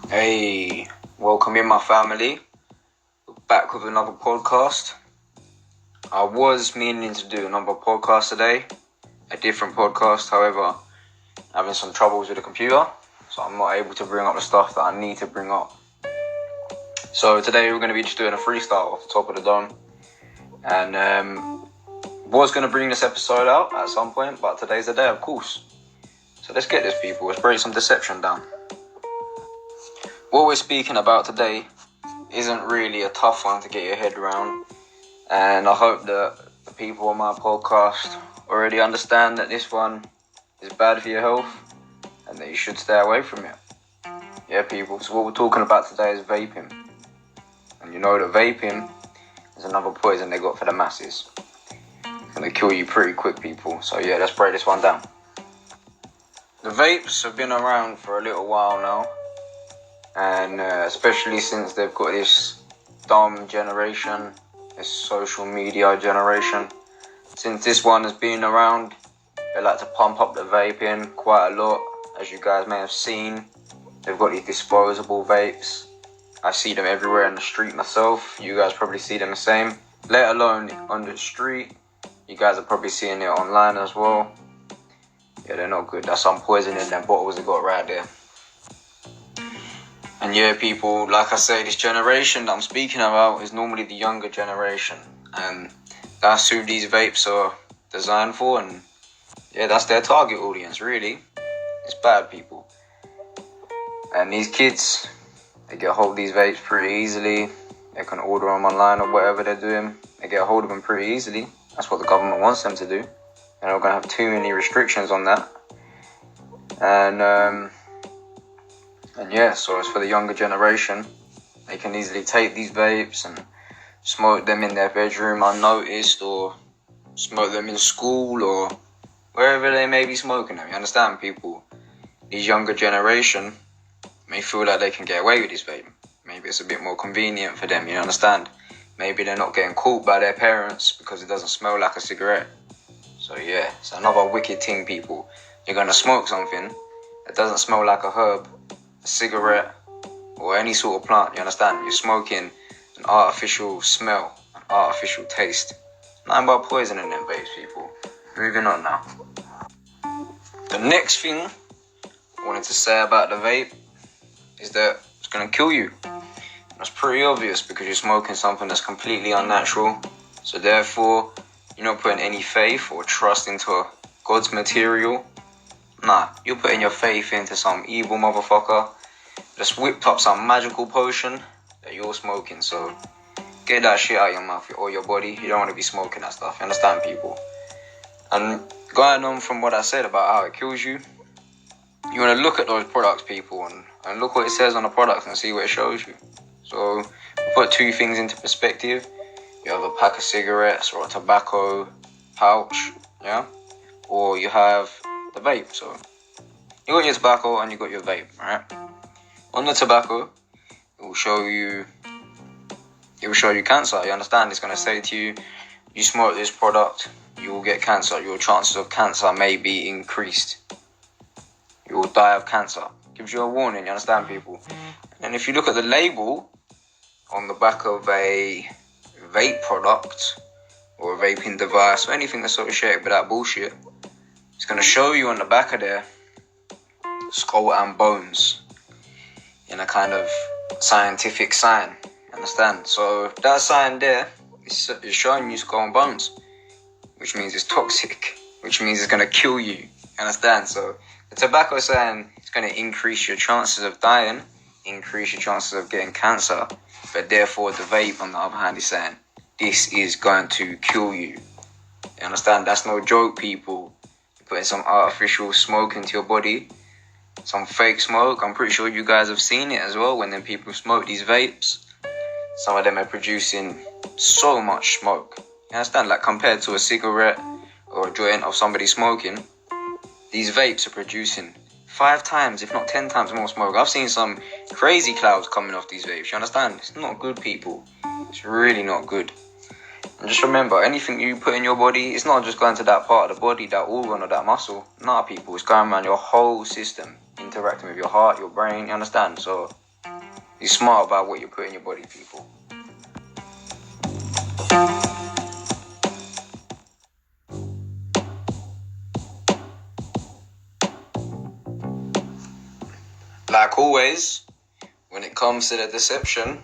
Hey, welcome in my family. Back with another podcast. I was meaning to do another podcast today, a different podcast, however, having some troubles with the computer, so I'm not able to bring up the stuff that I need to bring up. So today we're going to be just doing a freestyle off the top of the dome, and was going to bring this episode out at some point, but today's the day, of course. So let's get this, people. Let's break some deception down. What we're speaking about today isn't really a tough one to get your head around, and I hope that the people on my podcast already understand that this one is bad for your health and that you should stay away from it. Yeah, people, so what we're talking about today is vaping. And you know that vaping is another poison they got for the masses. It's going to kill you pretty quick, people. So yeah, let's break this one down. The vapes have been around for a little while now. And especially since they've got this dumb generation, this social media generation. Since this one has been around, they like to pump up the vaping quite a lot. As you guys may have seen, they've got these disposable vapes. I see them everywhere in the street myself. You guys probably see them the same. Let alone on the street. You guys are probably seeing it online as well. Yeah, they're not good. That's some poison in them bottles they got right there. And yeah, people, like I say, this generation that I'm speaking about is normally the younger generation. And that's who these vapes are designed for. And yeah, that's their target audience, really. It's bad, people. And these kids, they get a hold of these vapes pretty easily. They can order them online or whatever they're doing. They get a hold of them pretty easily. That's what the government wants them to do. They're not going to have too many restrictions on that. And yeah, so as for the younger generation, they can easily take these vapes and smoke them in their bedroom unnoticed, or smoke them in school, or wherever they may be smoking them. You understand, people? These younger generation may feel like they can get away with this vape. Maybe it's a bit more convenient for them, you understand? Maybe they're not getting caught by their parents because it doesn't smell like a cigarette. So yeah, it's another wicked thing, people. You're going to smoke something that doesn't smell like a herb, a cigarette, or any sort of plant, you understand? You're smoking an artificial smell, an artificial taste. Nothing but poison in them vapes, people. Moving on now. The next thing I wanted to say about the vape is that it's going to kill you. That's pretty obvious because you're smoking something that's completely unnatural. So therefore, you're not putting any faith or trust into God's material. Nah, you're putting your faith into some evil motherfucker just whipped up some magical potion that you're smoking. So get that shit out of your mouth or your body. You don't want to be smoking that stuff. You understand, people? And going on from what I said about how it kills you, you want to look at those products, people, and look what it says on the product and see what it shows you. So put two things into perspective. You have a pack of cigarettes or a tobacco pouch, yeah? Or you have the vape. So you got your tobacco and you got your vape, right? On the tobacco, it will show you cancer. You understand? It's going to say to you, you smoke this product, you will get cancer. Your chances of cancer may be increased. You will die of cancer. Gives you a warning, you understand, people? And if you look at the label on the back of a vape product or a vaping device or anything associated with that bullshit, it's going to show you on the back of there skull and bones in a kind of scientific sign. Understand? So that sign there is showing you skull and bones, which means it's toxic, which means it's going to kill you. Understand? So the tobacco sign is going to increase your chances of dying, increase your chances of getting cancer, but therefore the vape on the other hand is saying this is going to kill you. You understand? That's no joke, people. You're putting some artificial smoke into your body, some fake smoke. I'm pretty sure you guys have seen it as well when them people smoke these vapes. Some of them are producing so much smoke. You understand? Like compared to a cigarette or a joint of somebody smoking, these vapes are producing 5 times, if not 10 times more smoke. I've seen some crazy clouds coming off these vapes. You understand? It's not good, people. It's really not good. And just remember, anything you put in your body, it's not just going to that part of the body, that organ or that muscle. Nah, people, it's going around your whole system, interacting with your heart, your brain, you understand? So, be smart about what you put in your body, people. Like always, when it comes to the deception,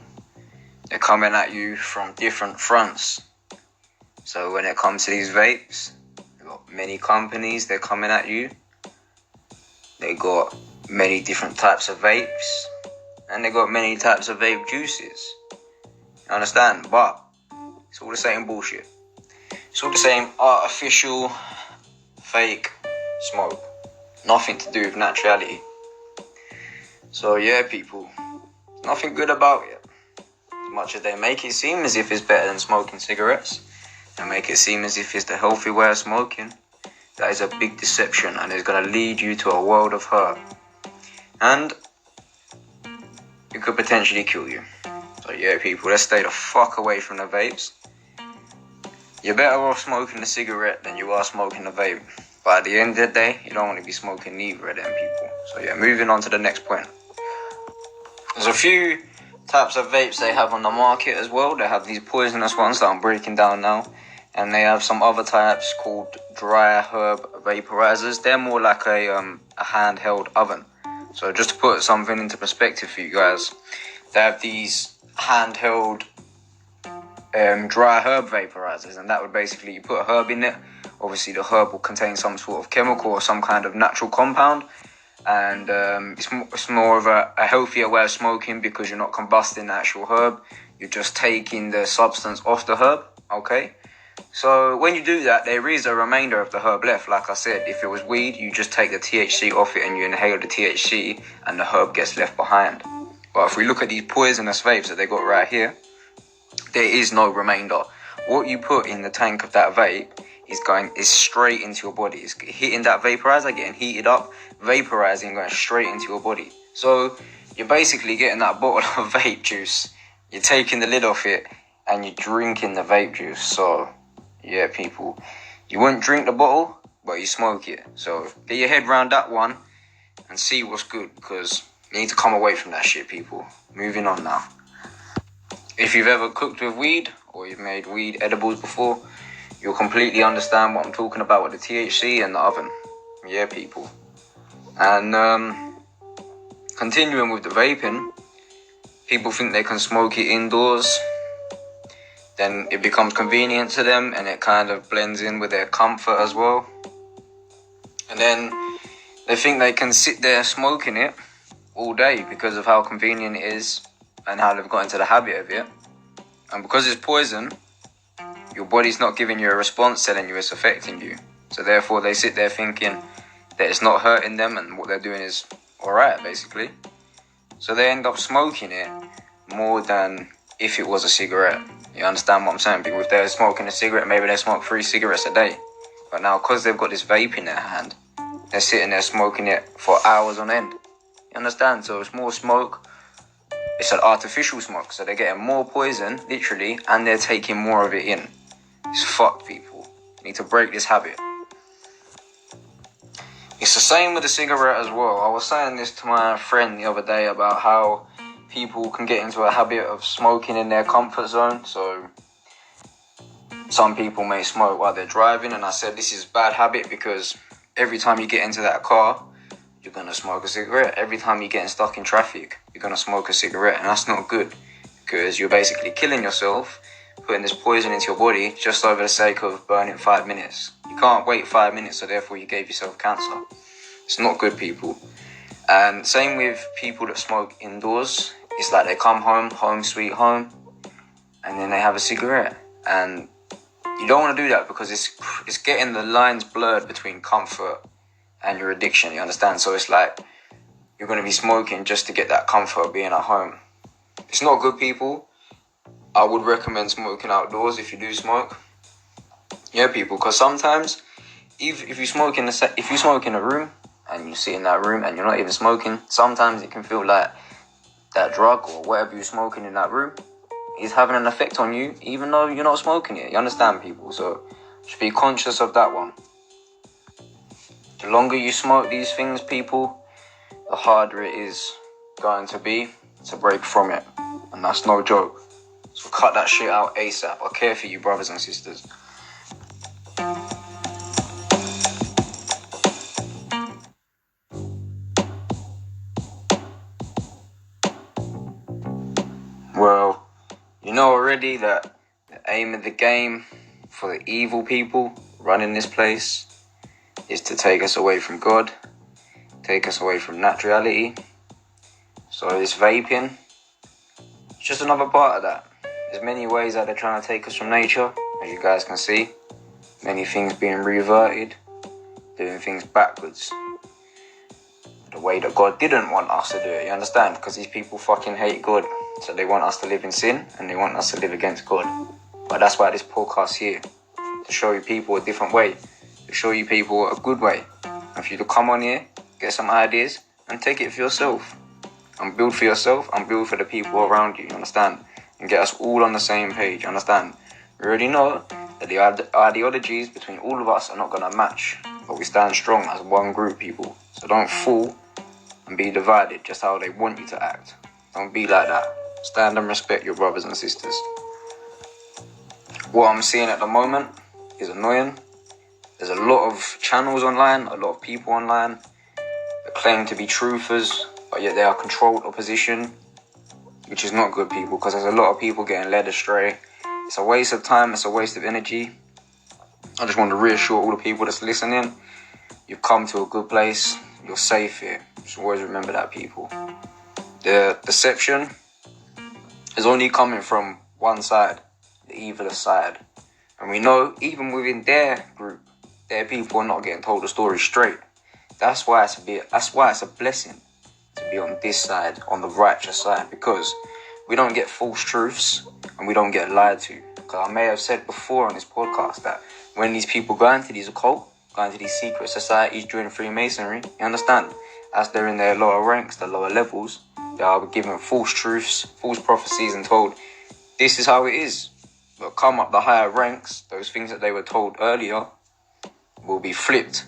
they're coming at you from different fronts. So when it comes to these vapes, they've got many companies, they're coming at you. They got many different types of vapes, and they got many types of vape juices. You understand? But it's all the same bullshit. It's all the same artificial, fake smoke. Nothing to do with naturality. So yeah, people, nothing good about it. As much as they make it seem as if it's better than smoking cigarettes, and make it seem as if it's the healthy way of smoking, that is a big deception, and it's going to lead you to a world of hurt. And it could potentially kill you. So yeah, people, let's stay the fuck away from the vapes. You're better off smoking a cigarette than you are smoking a vape. But at the end of the day, you don't want to be smoking neither of them, people. So yeah, moving on to the next point. There's a few types of vapes they have on the market as well. They have these poisonous ones that I'm breaking down now. And they have some other types called dry herb vaporizers. They're more like a handheld oven. So just to put something into perspective for you guys, they have these handheld dry herb vaporizers, and that would basically, you put a herb in it. Obviously the herb will contain some sort of chemical or some kind of natural compound, and it's more of a healthier way of smoking because you're not combusting the actual herb, you're just taking the substance off the herb. Okay, so when you do that, there is a remainder of the herb left. Like I said, if it was weed, you just take the THC off it and you inhale the THC and the herb gets left behind. But if we look at these poisonous vapes that they got right here, there is no remainder. What you put in the tank of that vape is straight into your body. It's hitting that vaporizer, getting heated up, vaporizing, going straight into your body. So you're basically getting that bottle of vape juice, you're taking the lid off it, and you're drinking the vape juice. So yeah, people, you wouldn't drink the bottle, but you smoke it. So get your head around that one and see what's good, because you need to come away from that shit, people. Moving on now. If you've ever cooked with weed, or you've made weed edibles before, you'll completely understand what I'm talking about with the THC and the oven. Yeah, people. And continuing with the vaping, people think they can smoke it indoors. Then it becomes convenient to them, and it kind of blends in with their comfort as well. And then they think they can sit there smoking it all day because of how convenient it is and how they've got into the habit of it. And because it's poison, your body's not giving you a response telling you it's affecting you. So therefore they sit there thinking that it's not hurting them and what they're doing is alright, basically. So they end up smoking it more than if it was a cigarette. You understand what I'm saying? People, if they're smoking a cigarette, maybe they smoke 3 cigarettes a day. But now, because they've got this vape in their hand, they're sitting there smoking it for hours on end. You understand? So it's more smoke. It's an artificial smoke. So they're getting more poison, literally, and they're taking more of it in. It's fucked, people. You need to break this habit. It's the same with the cigarette as well. I was saying this to my friend the other day about how people can get into a habit of smoking in their comfort zone. So some people may smoke while they're driving, and I said this is a bad habit because every time you get into that car, you're going to smoke a cigarette. Every time you're getting stuck in traffic, you're going to smoke a cigarette, and that's not good because you're basically killing yourself, putting this poison into your body just over the sake of burning 5 minutes. You can't wait 5 minutes, so therefore you gave yourself cancer. It's not good, people. And same with people that smoke indoors. It's like they come home sweet home, and then they have a cigarette. And you don't want to do that because it's getting the lines blurred between comfort and your addiction, you understand? So it's like you're going to be smoking just to get that comfort of being at home. It's not good, people. I would recommend smoking outdoors if you do smoke. Yeah, people, because sometimes if you smoke in a room and you sit in that room and you're not even smoking, sometimes it can feel like that drug or whatever you're smoking in that room is having an effect on you, even though you're not smoking it. You understand, people? So just be conscious of that one. The longer you smoke these things, people, the harder it is going to be to break from it. And that's no joke. So cut that shit out ASAP. I care for you, brothers and sisters. Well, you know already that the aim of the game for the evil people running this place is to take us away from God, take us away from naturality. So this vaping, it's just another part of that. There's many ways that they're trying to take us from nature, as you guys can see. Many things being reverted, doing things backwards. The way that God didn't want us to do it, you understand? Because these people fucking hate God. So they want us to live in sin and they want us to live against God. But that's why this podcast here, to show you people a different way, to show you people a good way. And for you to come on here, get some ideas and take it for yourself. And build for yourself and build for the people around you, you understand? And get us all on the same page, you understand? We already know that the ideologies between all of us are not going to match. But we stand strong as one group, people. So don't fall and be divided just how they want you to act. Don't be like that. Stand and respect your brothers and sisters. What I'm seeing at the moment is annoying. There's a lot of channels online, a lot of people online that claim to be truthers, but yet they are controlled opposition, which is not good, people, because there's a lot of people getting led astray. It's a waste of time, it's a waste of energy. I just want to reassure all the people that's listening, you've come to a good place, you're safe here. Just always remember that, people. The deception is only coming from one side, the evilest side. And we know, even within their group, their people are not getting told the story straight. That's why it's a blessing to be on this side, on the righteous side, because we don't get false truths and we don't get lied to. Because I may have said before on this podcast that when these people go into these occult, go into these secret societies, join Freemasonry, you understand? As they're in their lower ranks, the lower levels, they are given false truths, false prophecies and told, this is how it is. But come up the higher ranks, those things that they were told earlier will be flipped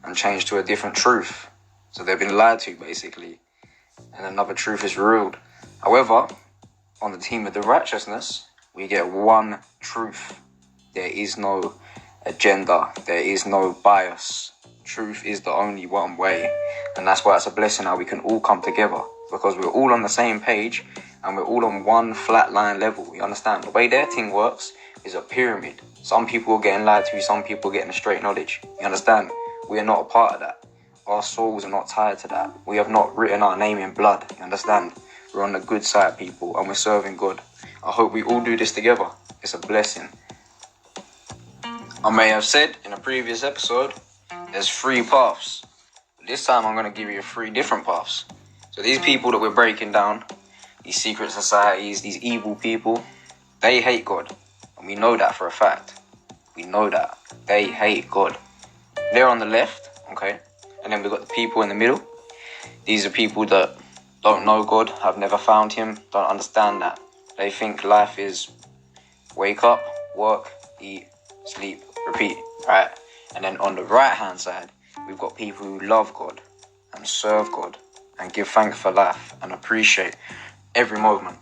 and changed to a different truth. So they've been lied to, basically. And another truth is revealed. However, on the team of the righteousness, we get one truth. There is no agenda. There is no bias. Truth is the only one way. And that's why it's a blessing how we can all come together. Because we're all on the same page and we're all on one flat line level. You understand? The way their thing works is a pyramid. Some people are getting lied to, some people are getting the straight knowledge. You understand? We are not a part of that. Our souls are not tied to that. We have not written our name in blood. You understand? We're on the good side, people, and we're serving God. I hope we all do this together. It's a blessing. I may have said in a previous episode, there's 3 paths. This time I'm going to give you 3 different paths. So these people that we're breaking down, these secret societies, these evil people, they hate God. And we know that for a fact. We know that. They hate God. They're on the left, okay? And then we've got the people in the middle. These are people that don't know God, have never found him, don't understand that. They think life is wake up, work, eat, sleep, repeat, right? And then on the right-hand side, we've got people who love God and serve God and give thanks for life and appreciate every moment.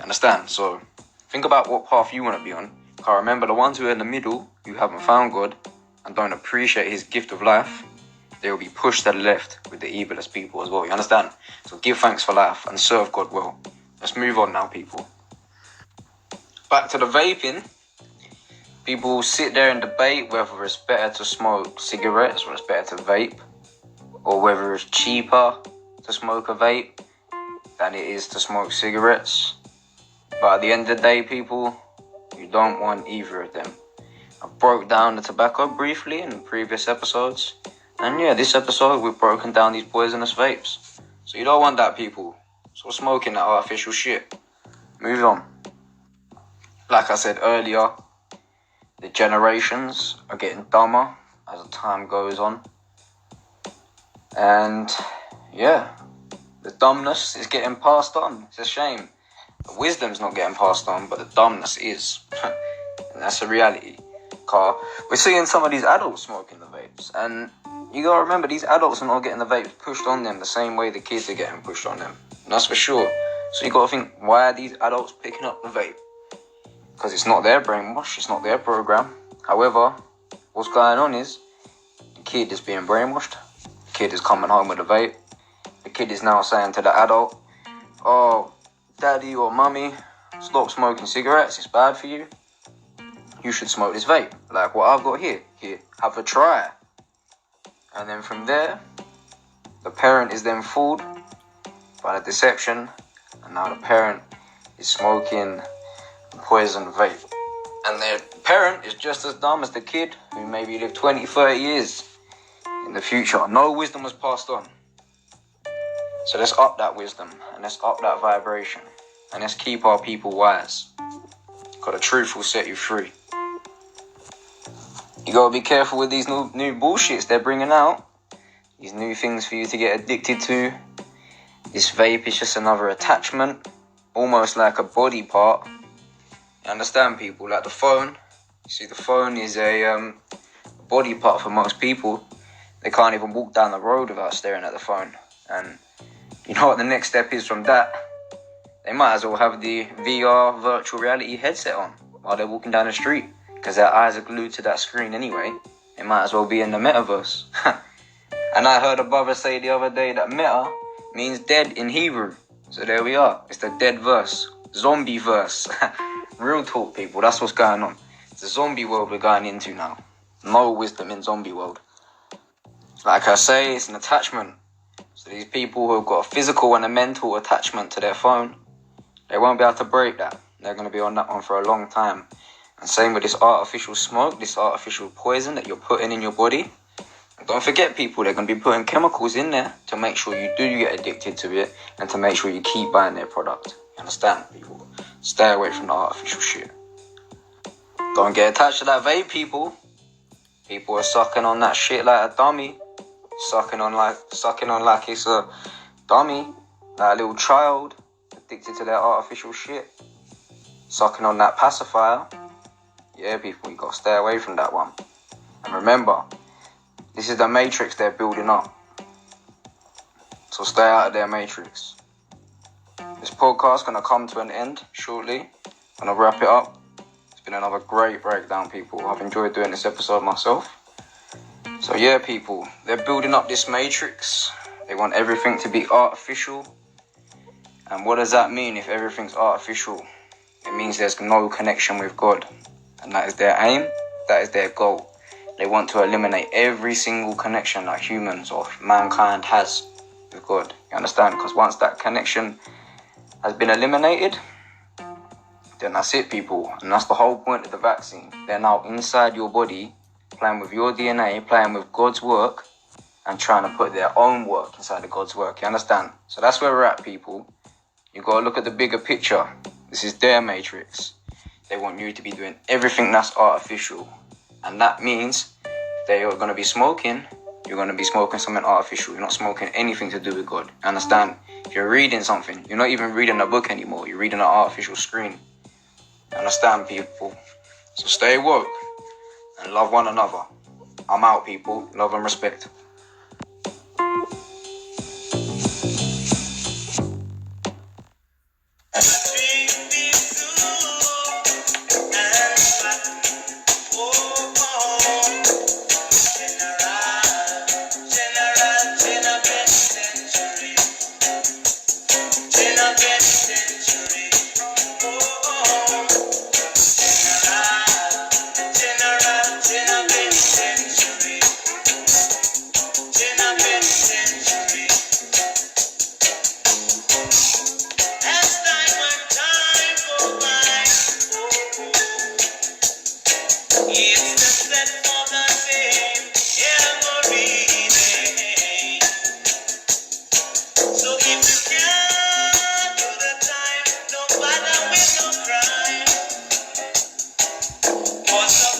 Understand? So think about what path you want to be on. Because remember, the ones who are in the middle, who haven't found God and don't appreciate his gift of life, they will be pushed to the left with the evilest people as well. You understand? So give thanks for life and serve God well. Let's move on now, people. Back to the vaping. People sit there and debate whether it's better to smoke cigarettes or it's better to vape, or whether it's cheaper to smoke a vape than it is to smoke cigarettes. But at the end of the day, people, you don't want either of them. I broke down the tobacco briefly in previous episodes. And yeah, this episode we've broken down these poisonous vapes. So you don't want that, people. So smoking that artificial shit. Move on. like I said earlier, the generations are getting dumber as the time goes on. And yeah, the dumbness is getting passed on. It's a shame. The wisdom's not getting passed on, but the dumbness is. And that's a reality. We're seeing some of these adults smoking the vapes, and you gotta remember, these adults are not getting the vapes pushed on them the same way the kids are getting pushed on them. And that's for sure. So you gotta think, why are these adults picking up the vape? Because it's not their brainwash, it's not their program. However, what's going on is, the kid is being brainwashed. The kid is coming home with a vape. The kid is now saying to the adult, oh, daddy or mummy, stop smoking cigarettes, it's bad for you. You should smoke this vape, like what I've got here. Here, have a try. And then from there, the parent is then fooled by the deception, and now the parent is smoking poison vape. And the parent is just as dumb as the kid, who maybe lived 20, 30 years in the future. No wisdom was passed on. So let's up that wisdom, and let's up that vibration, and let's keep our people wise. Because the truth will set you free. You gotta be careful with these new bullshits they're bringing out. These new things for you to get addicted to. This vape is just another attachment, almost like a body part. You understand, people? Like the phone. You see, the phone is a body part for most people. They can't even walk down the road without staring at the phone. And you know what the next step is from that? They might as well have the VR virtual reality headset on while they're walking down the street, because their eyes are glued to that screen anyway. They might as well be in the metaverse. And I heard a brother say the other day that meta means dead in Hebrew. So there we are. It's the dead verse. Zombie verse. Real talk, people. That's what's going on. It's the zombie world we're going into now. No wisdom in zombie world. Like I say, it's an attachment. So these people who have got a physical and a mental attachment to their phone, they won't be able to break that. They're going to be on that one for a long time. And same with this artificial smoke, this artificial poison that you're putting in your body. And don't forget, people, they're going to be putting chemicals in there to make sure you do get addicted to it, and to make sure you keep buying their product. You understand, people? Stay away from the artificial shit. Don't get attached to that vape, people. People are sucking on that shit like a dummy. Sucking on like it's a dummy. Like a little child addicted to their artificial shit. Sucking on that pacifier. Yeah, people, you gotta stay away from that one. And remember, this is the matrix they're building up. So stay out of their matrix. This podcast's gonna come to an end shortly. I'm gonna wrap it up. It's been another great breakdown, people. I've enjoyed doing this episode myself. So yeah, people, they're building up this matrix. They want everything to be artificial. And what does that mean if everything's artificial? It means there's no connection with God. And that is their aim, that is their goal. They want to eliminate every single connection that humans or mankind has with God. You understand? Because once that connection has been eliminated, then that's it, people. And that's the whole point of the vaccine. They're now inside your body, playing with your DNA, playing with God's work, and trying to put their own work inside of God's work. You understand? So that's where we're at, people. You got to look at the bigger picture. This is their matrix. They want you to be doing everything that's artificial. And that means they are going to be smoking. You're going to be smoking something artificial. You're not smoking anything to do with God. You understand? If you're reading something, you're not even reading a book anymore. You're reading an artificial screen. You understand, people? So stay woke and love one another. I'm out, people. Love and respect. What's up?